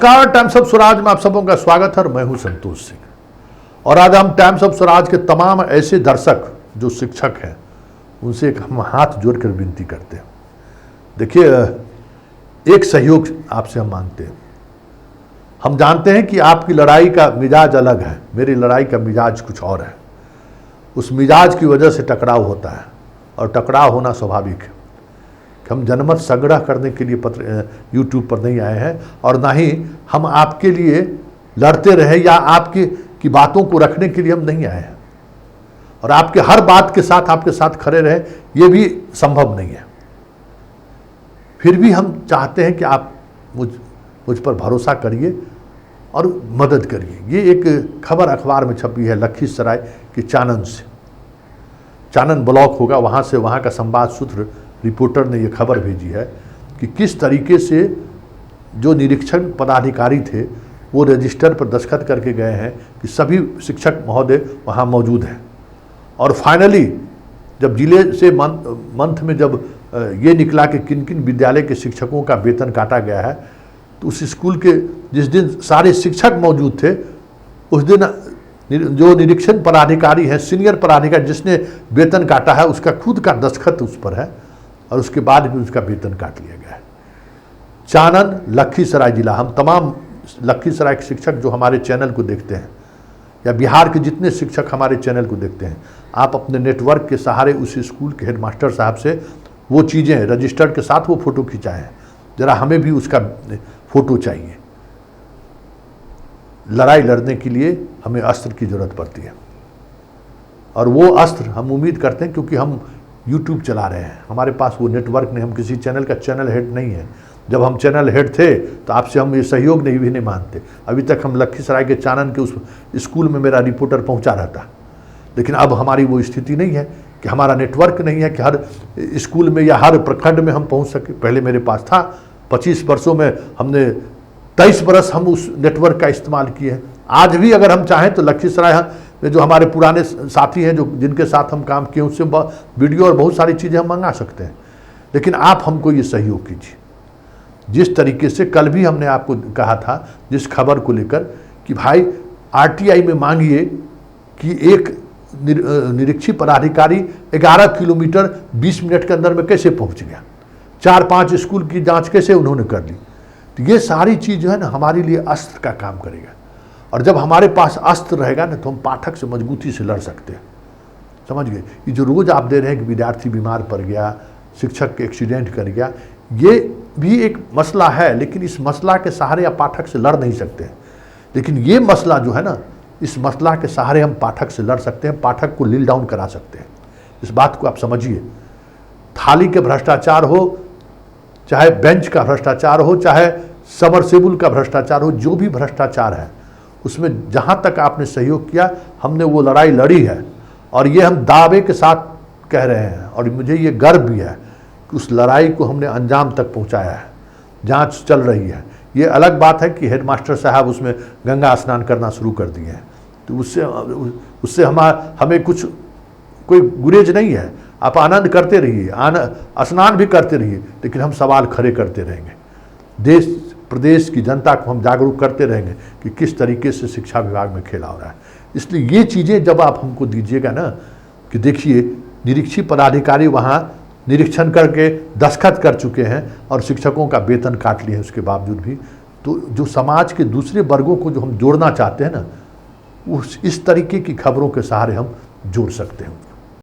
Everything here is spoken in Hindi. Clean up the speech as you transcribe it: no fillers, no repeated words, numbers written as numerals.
नमस्कार, टाइम्स ऑफ स्वराज में आप सबों का स्वागत है। मैं हूं संतोष सिंह और आज हम टाइम्स ऑफ स्वराज के तमाम ऐसे दर्शक जो शिक्षक हैं उनसे एक हम हाथ जोड़कर विनती करते हैं। देखिए, एक सहयोग आपसे हम मांगते हैं। हम जानते हैं कि आपकी लड़ाई का मिजाज अलग है, मेरी लड़ाई का मिजाज कुछ और है। उस मिजाज की वजह से टकराव होता है और टकराव होना स्वाभाविक है। हम जनमत संग्रह करने के लिए यूट्यूब पर नहीं आए हैं और ना ही हम आपके लिए लड़ते रहे या आपकी बातों को रखने के लिए हम नहीं आए हैं और आपके हर बात के साथ आपके साथ खड़े रहे, ये भी संभव नहीं है। फिर भी हम चाहते हैं कि आप मुझ पर भरोसा करिए और मदद करिए। ये एक खबर अखबार में छपी है लखीसराय की चानन से। चानन ब्लॉक होगा, वहाँ से वहाँ का संवाद सूत्र रिपोर्टर ने ये खबर भेजी है कि किस तरीके से जो निरीक्षण पदाधिकारी थे वो रजिस्टर पर दस्तखत करके गए हैं कि सभी शिक्षक महोदय वहाँ मौजूद हैं। और फाइनली जब जिले से मंथ में जब ये निकला कि किन किन विद्यालय के शिक्षकों का वेतन काटा गया है, तो उस स्कूल के जिस दिन सारे शिक्षक मौजूद थे उस दिन जो निरीक्षण पदाधिकारी है, सीनियर पदाधिकारी जिसने वेतन काटा है, उसका खुद का दस्तखत उस पर है और उसके बाद भी उसका वेतन काट लिया गया है। चानन, लखीसराय जिला। हम तमाम लखीसराय के शिक्षक जो हमारे चैनल को देखते हैं या बिहार के जितने शिक्षक हमारे चैनल को देखते हैं, आप अपने नेटवर्क के सहारे उस स्कूल के हेडमास्टर साहब से वो चीज़ें रजिस्टर के साथ वो फ़ोटो खिंचाएं। ज़रा हमें भी उसका फ़ोटो चाहिए। लड़ाई लड़ने के लिए हमें अस्त्र की ज़रूरत पड़ती है और वो अस्त्र हम उम्मीद करते हैं, क्योंकि हम यूट्यूब चला रहे हैं, हमारे पास वो नेटवर्क नहीं, हम किसी चैनल का चैनल हेड नहीं है। जब हम चैनल हेड थे तो आपसे हम ये सहयोग नहीं मानते। अभी तक हम लखीसराय के चानन के उस स्कूल में मेरा रिपोर्टर पहुंचा रहता, लेकिन अब हमारी वो स्थिति नहीं है कि हमारा नेटवर्क नहीं है कि हर स्कूल में या हर प्रखंड में हम पहुँच सके। पहले मेरे पास था, 25 वर्षों में हमने 23 बरस हम उस नेटवर्क का इस्तेमाल किए हैं। आज भी अगर हम चाहें तो लखीसराय में जो हमारे पुराने साथी हैं, जो जिनके साथ हम काम किए, उससे वीडियो और बहुत सारी चीज़ें हम मंगा सकते हैं। लेकिन आप हमको ये सहयोग कीजिए। जिस तरीके से कल भी हमने आपको कहा था जिस खबर को लेकर कि भाई आरटीआई में मांगिए कि एक निरीक्षी पदाधिकारी 11 किलोमीटर 20 मिनट के अंदर में कैसे पहुंच गया, 4-5 स्कूल की जांच कैसे उन्होंने कर ली। तो ये सारी चीज़ जो है ना हमारे लिए अस्त्र का काम करेगा और जब हमारे पास अस्त्र रहेगा ना तो हम पाठक से मजबूती से लड़ सकते हैं। समझ गए? ये जो रोज़ आप दे रहे हैं कि विद्यार्थी बीमार पड़ गया, शिक्षक के एक्सीडेंट कर गया, ये भी एक मसला है, लेकिन इस मसला के सहारे आप पाठक से लड़ नहीं सकते हैं। लेकिन ये मसला जो है ना, इस मसला के सहारे हम पाठक से लड़ सकते हैं, पाठक को लील डाउन करा सकते हैं। इस बात को आप समझिए। थाली के भ्रष्टाचार हो, चाहे बेंच का भ्रष्टाचार हो, चाहे सबमर्सिबल का भ्रष्टाचार हो, जो भी भ्रष्टाचार है उसमें जहाँ तक आपने सहयोग किया, हमने वो लड़ाई लड़ी है और ये हम दावे के साथ कह रहे हैं और मुझे ये गर्व भी है कि उस लड़ाई को हमने अंजाम तक पहुँचाया है। जांच चल रही है। ये अलग बात है कि हेडमास्टर साहब उसमें गंगा स्नान करना शुरू कर दिए हैं, तो उससे हमें कोई गुरेज नहीं है। आप आनंद करते रहिए, स्नान भी करते रहिए, लेकिन हम सवाल खड़े करते रहेंगे। देश प्रदेश की जनता को हम जागरूक करते रहेंगे कि किस तरीके से शिक्षा विभाग में खेला हो रहा है। इसलिए ये चीज़ें जब आप हमको दीजिएगा ना कि देखिए निरीक्षी पदाधिकारी वहाँ निरीक्षण करके दस्तखत कर चुके हैं और शिक्षकों का वेतन काट लिए हैं, उसके बावजूद भी तो जो समाज के दूसरे वर्गों को जो हम जोड़ना चाहते हैं ना, उस इस तरीके की खबरों के सहारे हम जोड़ सकते हैं।